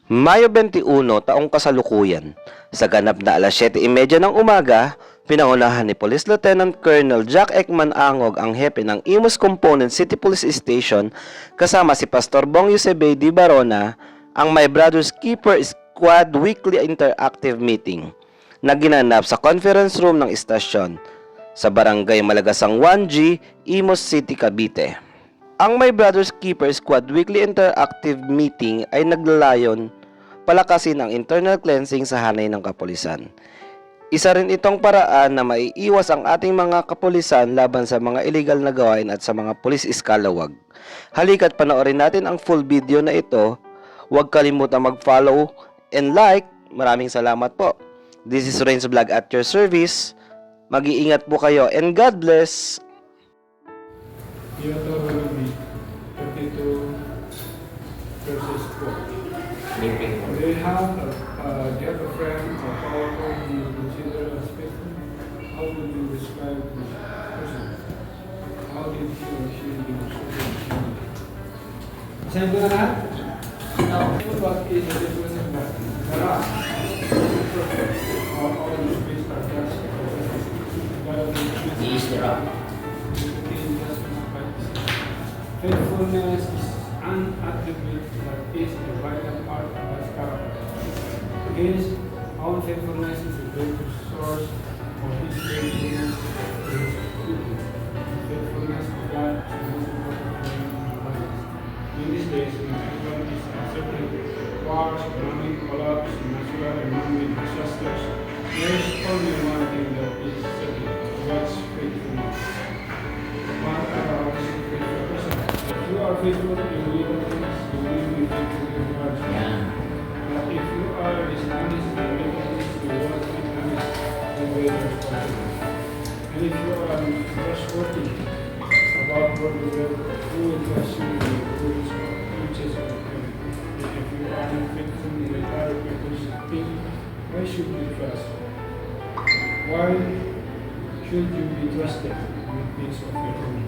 Mayo 21, taong kasalukuyan. Sa ganap na alas 7:30 ng umaga, pinangunahan ni Police Lieutenant Colonel Jack Ekman Angog ang hepe ng Imus Component City Police Station kasama si Pastor Bong Eusebio Di Barona ang My Brothers Keeper Squad Weekly Interactive Meeting na ginanap sa conference room ng istasyon sa Barangay Malagasang 1G, Imus City, Cavite. Ang My Brothers Keeper Squad Weekly Interactive Meeting ay naglalayon palakasin ang internal cleansing sa hanay ng kapulisan. Isa rin itong paraan na maiiwas ang ating mga kapulisan laban sa mga illegal na gawain at sa mga pulis iskalawag. Halika't panoorin natin ang full video na ito. Huwag kalimutan mag-follow and like. Maraming salamat po. This is Renz Vlog at your service. Mag-iingat po kayo and God bless. Deuteronomy 32 verses 4. They have a friend or powerful who you consider as faithful. How would you describe this person? How did he or she demonstrate? Basahin ko na lahat? Now, what is the difference in that? The rock, all the space are just He is the rock. Faithfulness is an attribute that is a vital part of God's character. His own faithfulness is the greatest source of His faithfulness to His people. The faithfulness of God is the most important thing in our lives. In these days, when everyone is uncertain, wars, economic collapse, natural and man-made disasters, there is only one thing that is certain: God's faithfulness. What are our faithful persons? If you are faithful in little things, you will be faithful in large things. Yeah. But if you are dishonest in little things, you won't be honest in greater responsibility. And if you are trustworthy about what you will, who will trust you in the riches of heaven? And if you are not faithful in the other people's thing, why should you trust? Why should you be trusted with things of your own?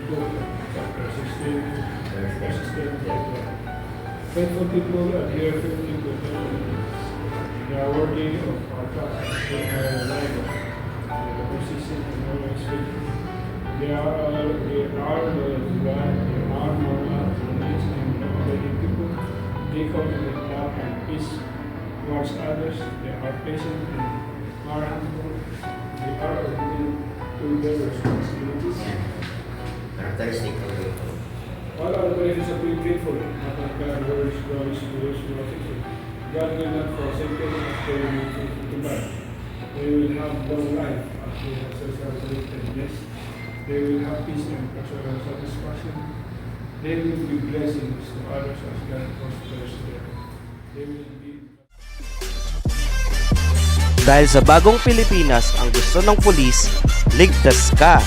Luke chapter 16, verses 10 to 12. Faithful people adhere faithfully to their duties. They are worthy of our trust. They are reliable. They are persistent and always faithful. They are loyal to God. They are moral, honest, and accommodating people. They cultivate love and peace towards others. They are patient and are humble. They are obedient to their responsibilities. Characteristic of the All our praises are being faithful, not like God words, glories to those who are faithful. God will not forsake them as they will be faithful to God. They will have long life as they have self-calculated and blessed. They will have peace and personal satisfaction. They will be blessings to others as God prospers them. They will be... Dahil sa bagong Pilipinas, ang gusto ng pulis, ligtas ka.